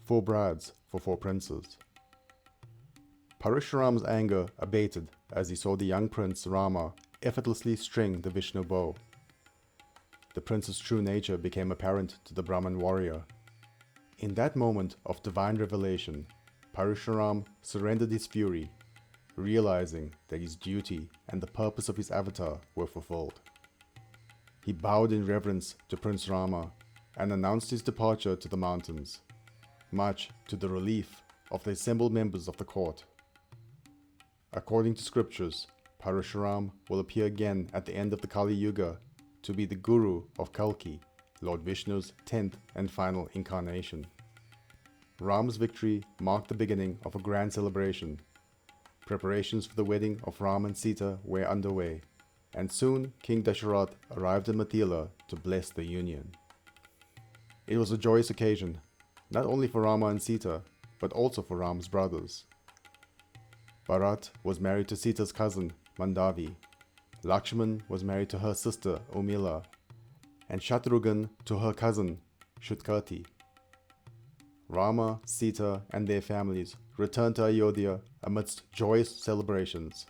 4 brides for 4 princes. Parashuram's anger abated as he saw the young prince Rama effortlessly string the Vishnu bow. The prince's true nature became apparent to the Brahmin warrior. In that moment of divine revelation, Parashuram surrendered his fury, realizing that his duty and the purpose of his avatar were fulfilled. He bowed in reverence to Prince Rama and announced his departure to the mountains, much to the relief of the assembled members of the court. According to scriptures, Parashuram will appear again at the end of the Kali Yuga to be the Guru of Kalki, Lord Vishnu's 10th and final incarnation. Ram's victory marked the beginning of a grand celebration. Preparations for the wedding of Ram and Sita were underway, and soon King Dasharath arrived in Mithila to bless the union. It was a joyous occasion, not only for Rama and Sita, but also for Ram's brothers. Bharat was married to Sita's cousin, Mandavi. Lakshman was married to her sister, Umila, and Shatrughan to her cousin, Shutkati. Rama, Sita, and their families returned to Ayodhya amidst joyous celebrations.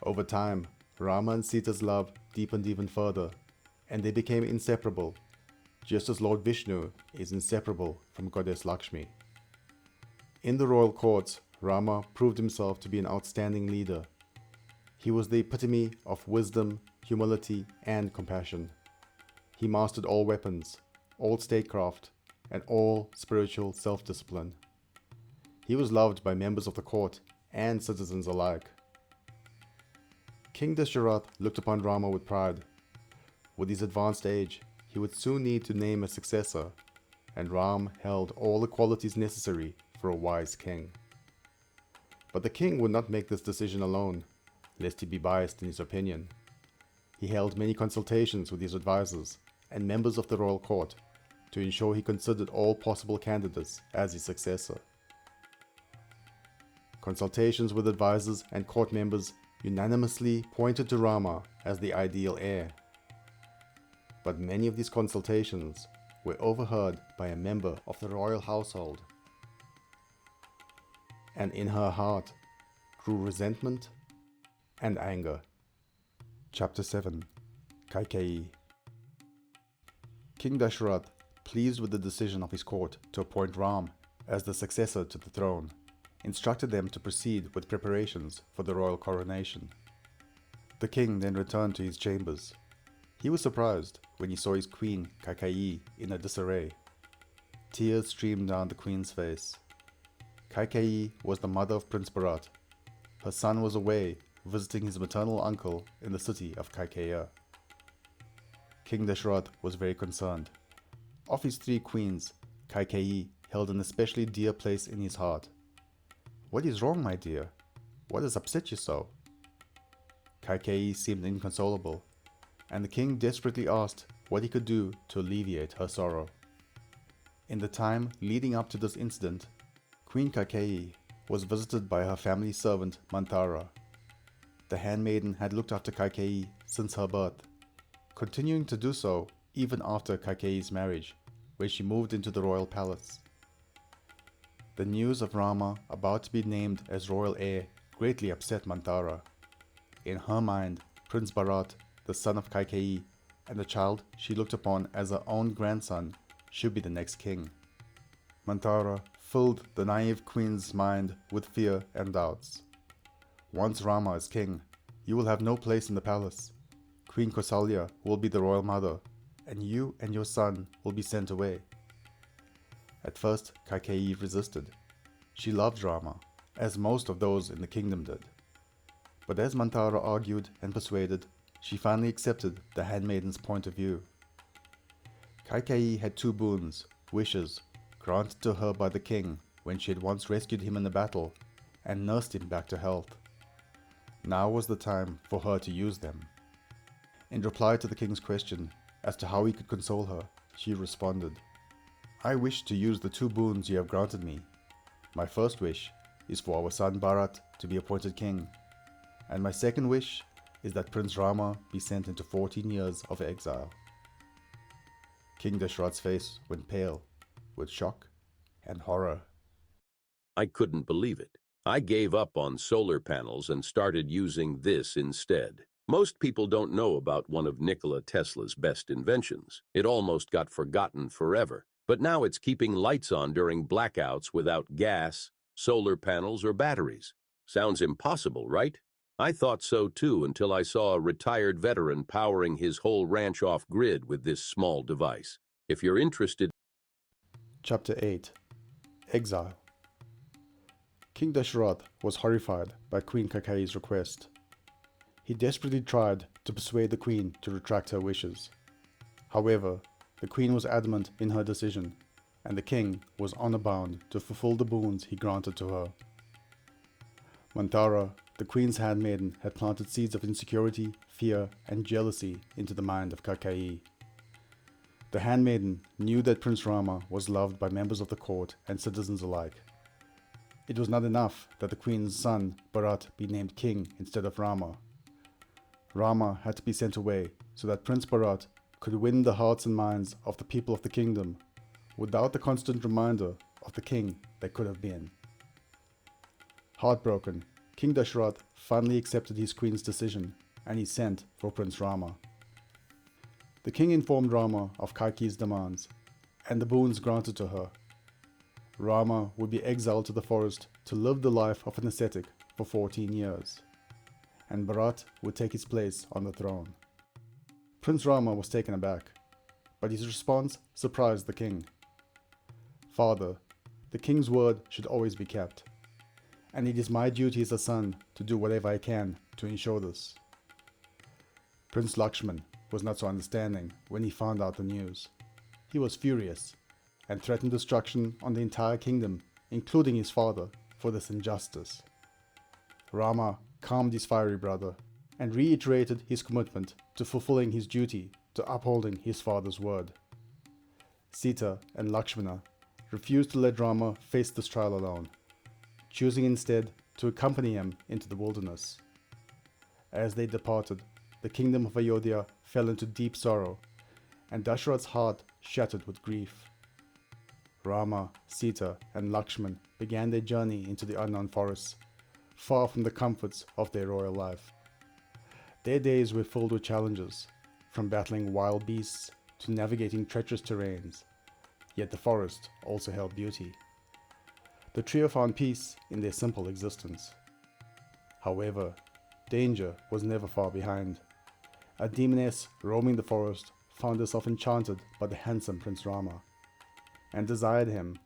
Over time, Rama and Sita's love deepened even further, and they became inseparable, just as Lord Vishnu is inseparable from Goddess Lakshmi. In the royal courts, Rama proved himself to be an outstanding leader. He was the epitome of wisdom, humility, and compassion. He mastered all weapons, all statecraft, and all spiritual self-discipline. He was loved by members of the court and citizens alike. King Dasharath looked upon Rama with pride. With his advanced age, he would soon need to name a successor, and Ram held all the qualities necessary for a wise king. But the king would not make this decision alone, lest he be biased in his opinion. He held many consultations with his advisors and members of the royal court to ensure he considered all possible candidates as his successor. Consultations with advisors and court members unanimously pointed to Rama as the ideal heir. But many of these consultations were overheard by a member of the royal household, and in her heart grew resentment and anger. Chapter 7. Kaikeyi. King Dasharath, pleased with the decision of his court to appoint Ram as the successor to the throne, instructed them to proceed with preparations for the royal coronation. The king then returned to his chambers. He was surprised when he saw his queen Kaikeyi in a disarray. Tears streamed down the queen's face. Kaikeyi was the mother of Prince Bharat. Her son was away visiting his maternal uncle in the city of Kaikeya. King Dasharath was very concerned. Of his 3 queens, Kaikeyi held an especially dear place in his heart. "What is wrong, my dear? What has upset you so?" Kaikeyi seemed inconsolable, and the king desperately asked what he could do to alleviate her sorrow. In the time leading up to this incident, Queen Kaikeyi was visited by her family servant Manthara. The handmaiden had looked after Kaikeyi since her birth, continuing to do so even after Kaikeyi's marriage, when she moved into the royal palace. The news of Rama about to be named as royal heir greatly upset Manthara. In her mind, Prince Bharat, the son of Kaikeyi, and the child she looked upon as her own grandson, should be the next king. Manthara filled the naive queen's mind with fear and doubts. "Once Rama is king, you will have no place in the palace. Queen Kausalya will be the royal mother, and you and your son will be sent away." At first, Kaikeyi resisted. She loved Rama, as most of those in the kingdom did. But as Manthara argued and persuaded, she finally accepted the handmaiden's point of view. Kaikeyi had 2 boons, wishes, granted to her by the king when she had once rescued him in a battle and nursed him back to health. Now was the time for her to use them. In reply to the king's question as to how he could console her, she responded, "I wish to use the 2 boons you have granted me. My first wish is for our son Bharat to be appointed king, and my second wish is that Prince Rama be sent into 14 years of exile." King Dasharath's face went pale with shock and horror. I couldn't believe it. I gave up on solar panels and started using this instead. Most people don't know about one of Nikola Tesla's best inventions. It almost got forgotten forever, but now it's keeping lights on during blackouts without gas, solar panels, or batteries. Sounds impossible, right? I thought so too until I saw a retired veteran powering his whole ranch off-grid with this small device. If you're interested. Chapter 8. Exile. King Dashrath was horrified by Queen Kaikeyi's request. He desperately tried to persuade the queen to retract her wishes. However, the queen was adamant in her decision, and the king was honor bound to fulfill the boons he granted to her. Manthara, the queen's handmaiden, had planted seeds of insecurity, fear, and jealousy into the mind of Kaikeyi. The handmaiden knew that Prince Rama was loved by members of the court and citizens alike. It was not enough that the queen's son, Bharat, be named king instead of Rama. Rama had to be sent away so that Prince Bharat could win the hearts and minds of the people of the kingdom without the constant reminder of the king that could have been. Heartbroken, King Dashrath finally accepted his queen's decision and he sent for Prince Rama. The king informed Rama of Kaikeyi's demands and the boons granted to her. Rama would be exiled to the forest to live the life of an ascetic for 14 years, and Bharat would take his place on the throne. Prince Rama was taken aback, but his response surprised the king. "Father, the king's word should always be kept, and it is my duty as a son to do whatever I can to ensure this." Prince Lakshman was not so understanding when he found out the news. He was furious and threatened destruction on the entire kingdom, including his father, for this injustice. Rama calmed his fiery brother and reiterated his commitment to fulfilling his duty to upholding his father's word. Sita and Lakshmana refused to let Rama face this trial alone, choosing instead to accompany him into the wilderness. As they departed, the kingdom of Ayodhya fell into deep sorrow, and Dashrath's heart shattered with grief. Rama, Sita, and Lakshman began their journey into the unknown forests, far from the comforts of their royal life. Their days were filled with challenges, from battling wild beasts to navigating treacherous terrains, yet the forest also held beauty. The trio found peace in their simple existence. However, danger was never far behind. A demoness roaming the forest found herself enchanted by the handsome Prince Rama, and desired him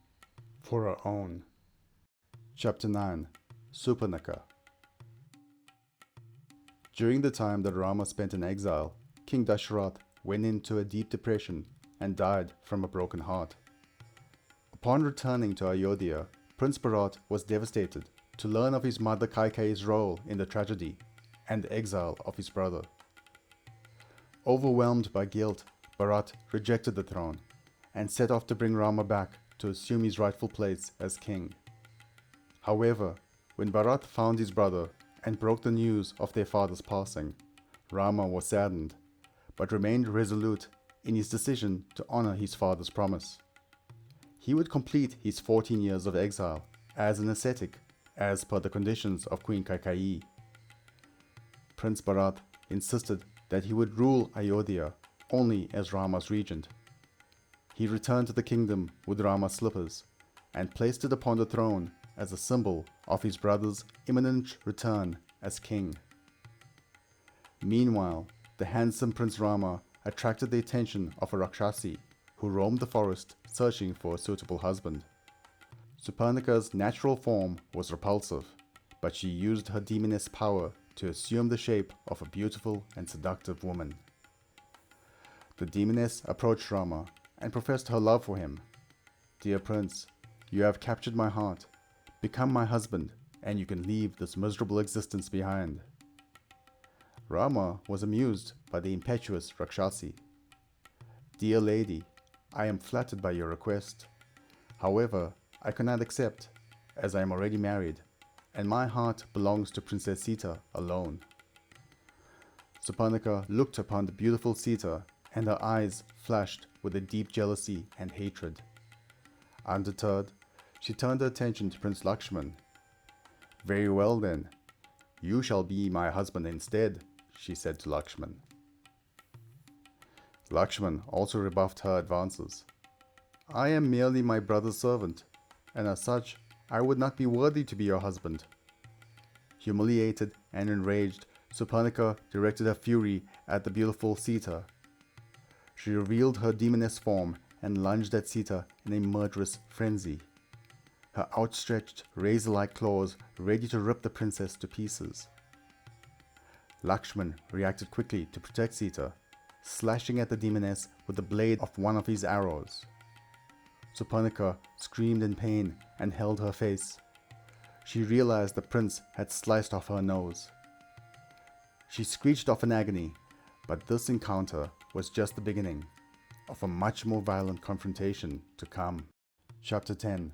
for her own. Chapter 9. Suparnika. During the time that Rama spent in exile, King Dashrath went into a deep depression and died from a broken heart. Upon returning to Ayodhya, Prince Bharat was devastated to learn of his mother Kaikeyi's role in the tragedy and the exile of his brother. Overwhelmed by guilt, Bharat rejected the throne and set off to bring Rama back to assume his rightful place as king. However, when Bharat found his brother and broke the news of their father's passing, Rama was saddened, but remained resolute in his decision to honor his father's promise. He would complete his 14 years of exile as an ascetic, as per the conditions of Queen Kaikeyi. Prince Bharat insisted that he would rule Ayodhya only as Rama's regent. He returned to the kingdom with Rama's slippers and placed it upon the throne as a symbol of his brother's imminent return as king. Meanwhile, the handsome Prince Rama attracted the attention of a Rakshasi who roamed the forest searching for a suitable husband. Supernika's natural form was repulsive, but she used her demoness power to assume the shape of a beautiful and seductive woman. The demoness approached Rama and professed her love for him. "Dear prince, you have captured my heart. Become my husband, and you can leave this miserable existence behind." Rama was amused by the impetuous Rakshasi. "Dear lady, I am flattered by your request. However, I cannot accept, as I am already married, and my heart belongs to Princess Sita alone." Suparnika looked upon the beautiful Sita, and her eyes flashed with a deep jealousy and hatred. Undeterred, She turned her attention to Prince Lakshman. "Very well then, you shall be my husband instead," she said to Lakshman. Lakshman also rebuffed her advances. "I am merely my brother's servant, and as such, I would not be worthy to be your husband." Humiliated and enraged, Suparnika directed her fury at the beautiful Sita. She revealed her demoness form and lunged at Sita in a murderous frenzy, her outstretched razor-like claws ready to rip the princess to pieces. Lakshman reacted quickly to protect Sita, slashing at the demoness with the blade of one of his arrows. Suparnika screamed in pain and held her face. She realized the prince had sliced off her nose. She screeched off in agony, but this encounter was just the beginning of a much more violent confrontation to come. Chapter 10.